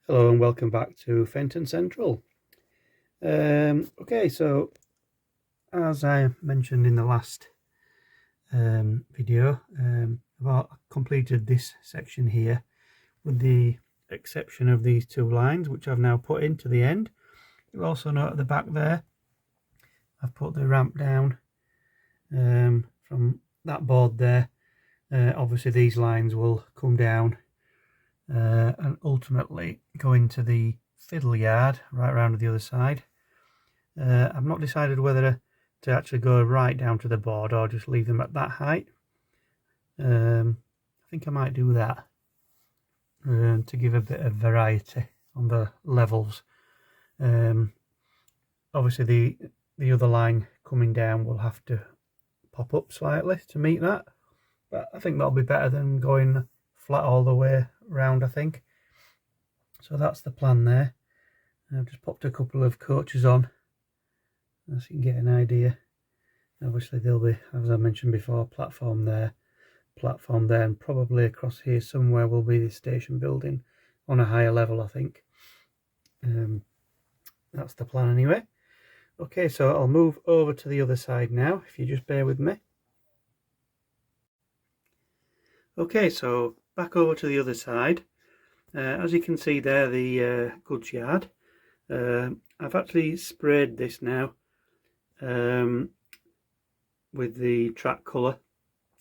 Hello and welcome back to Fenton Central. Okay, so as I mentioned in the last video, I've completed this section here with the exception of these two lines, which I've now put into the end. You'll also note at the back there, I've put the ramp down from that board there. Obviously these lines will come down and ultimately go into the fiddle yard right around to the other side. I've not decided whether to actually go right down to the board or just leave them at that height. I think I might do that to give a bit of variety on the levels. Obviously the other line coming down will have to pop up slightly to meet that, but I think that'll be better than going flat all the way round, I think. So that's the plan there. I've just popped a couple of coaches on so you can get an idea. Obviously there'll be, as I mentioned before, platform there, and probably across here somewhere will be the station building on a higher level, I think. That's the plan anyway. Okay, so I'll move over to the other side now, if you just bear with me. Okay, so back over to the other side. As you can see there, the goods yard. I've actually sprayed this now with the track colour.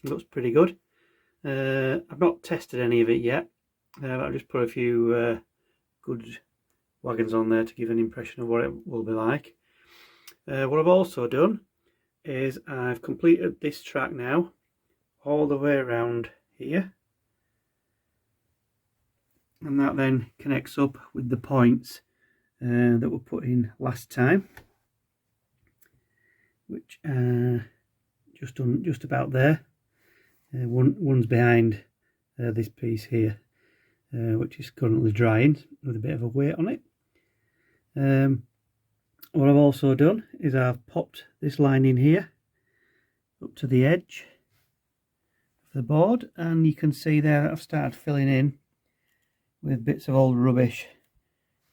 It looks pretty good. I've not tested any of it yet. I've just put a few good wagons on there to give an impression of what it will be like. What I've also done is I've completed this track now all the way around here, and that then connects up with the points that were put in last time, which just about there. One's behind this piece here, which is currently drying with a bit of a weight on it. What I've also done is I've popped this line in here up to the edge of the board, and you can see there that I've started filling in with bits of old rubbish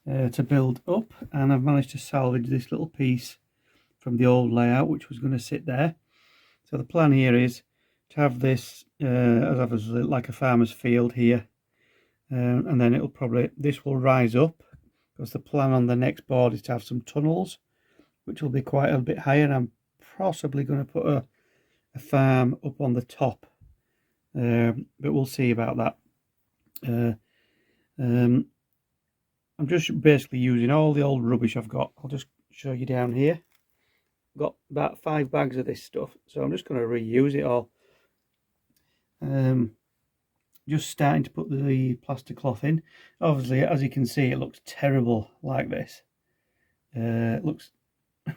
to build up, and I've managed to salvage this little piece from the old layout which was going to sit there. So the plan here is to have this as like a farmer's field here, and then this will rise up, because the plan on the next board is to have some tunnels which will be quite a bit higher, and I'm possibly going to put a farm up on the top, but we'll see about that. I'm just basically using all the old rubbish I've got. I'll just show you down here. I've got about 5 bags of this stuff, so I'm just going to reuse it all. Just starting to put the plaster cloth in. Obviously, as you can see, it looks terrible like this. It looks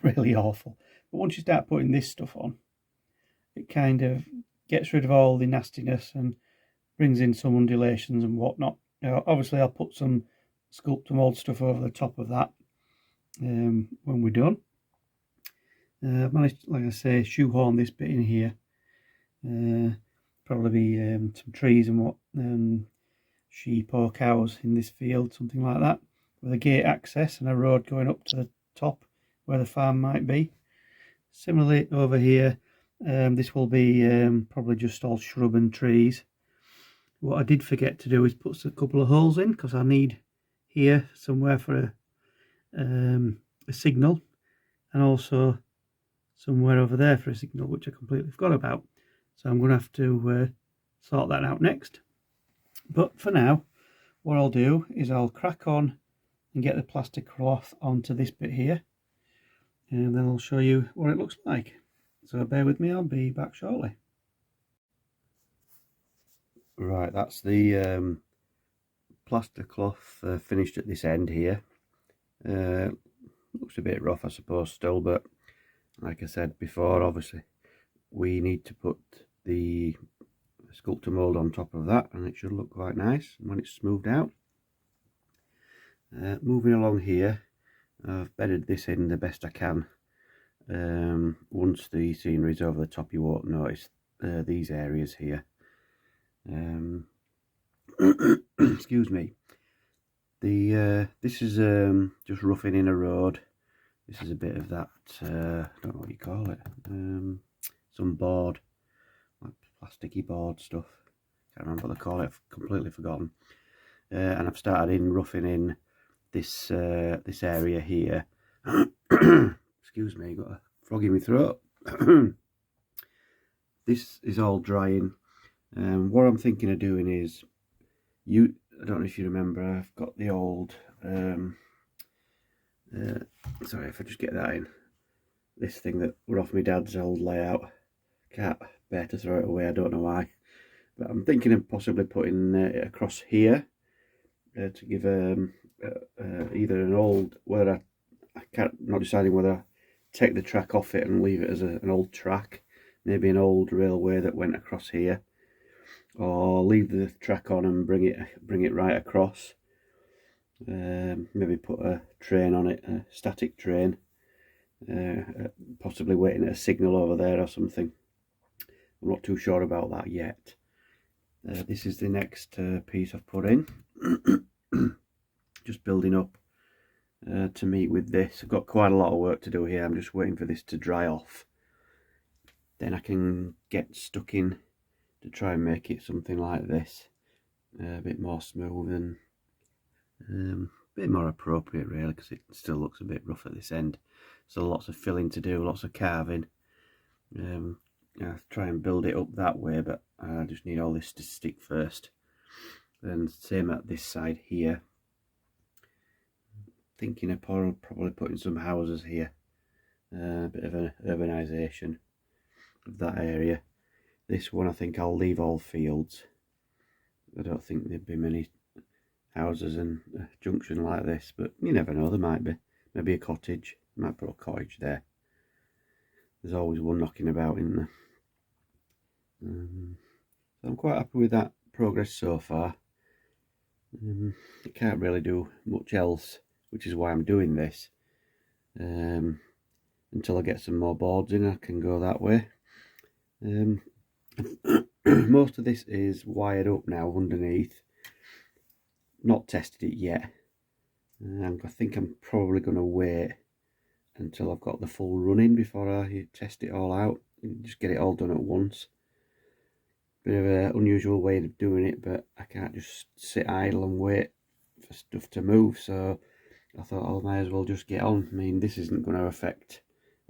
really awful. But once you start putting this stuff on, it kind of gets rid of all the nastiness and brings in some undulations and whatnot. Obviously, I'll put some sculpt and mold stuff over the top of that when we're done. I've managed, like I say, shoehorn this bit in here. Probably be some trees and what, sheep or cows in this field, something like that, with a gate access and a road going up to the top where the farm might be. Similarly over here, this will be probably just all shrub and trees. What I did forget to do is put a couple of holes in, because I need here somewhere for a signal, and also somewhere over there for a signal, which I completely forgot about. So I'm going to have to sort that out next. But for now, what I'll do is I'll crack on and get the plastic cloth onto this bit here, and then I'll show you what it looks like. So bear with me, I'll be back shortly. Right, that's the plaster cloth finished at this end here. Looks a bit rough, I suppose, still, but like I said before, obviously we need to put the sculptor mold on top of that, and it should look quite nice when it's smoothed out. Moving along here, I've bedded this in the best I can. Once the scenery is over the top, you won't notice these areas here. Excuse me. This is just roughing in a road. This is a bit of that, I don't know what you call it, some board, like plasticky board stuff. Can't remember what they call it, I've completely forgotten. And I've started roughing in this this area here. Excuse me, got a frog in my throat. This is all drying. What I'm thinking of doing is, I don't know if you remember, I've got the old, sorry if I just get that in, this thing that were off my dad's old layout. Can't bear to throw it away, I don't know why. But I'm thinking of possibly putting it across here to give either an old, whether not deciding whether I take the track off it and leave it as an old track, maybe an old railway that went across here, or leave the track on and bring it right across. Maybe put a train on it, a static train, possibly waiting at a signal over there or something. I'm not too sure about that yet. This is the next piece I've put in. Just building up to meet with this. I've got quite a lot of work to do here. I'm just waiting for this to dry off. Then I can get stuck in to try and make it something like this. A bit more smooth and a bit more appropriate really, because it still looks a bit rough at this end. So lots of filling to do, lots of carving. I'll try and build it up that way, but I just need all this to stick first. Then same at this side here. Thinking of probably putting some houses here. A bit of an urbanisation of that area. This one I think I'll leave all fields. I don't think there'd be many houses in a junction like this, but you never know, there might be. Maybe a cottage. Might put a cottage there. There's always one knocking about in there. So I'm quite happy with that progress so far. I can't really do much else, which is why I'm doing this. Until I get some more boards in, I can go that way. Most of this is wired up now underneath. Not tested it yet. I think I'm probably going to wait until I've got the full running before I test it all out. Just get it all done at once. Bit of an unusual way of doing it, but I can't just sit idle and wait for stuff to move, so I thought I might as well just get on. I mean, this isn't going to affect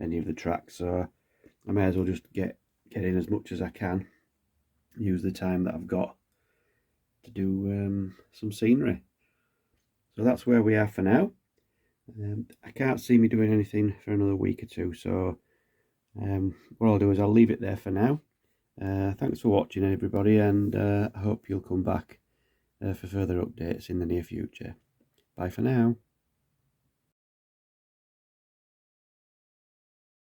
any of the tracks, so I may as well just get in as much as I can. Use the time that I've got to do some scenery. So that's where we are for now. I can't see me doing anything for another week or two, so what I'll do is I'll leave it there for now. Thanks for watching everybody, and I hope you'll come back for further updates in the near future. Bye for now.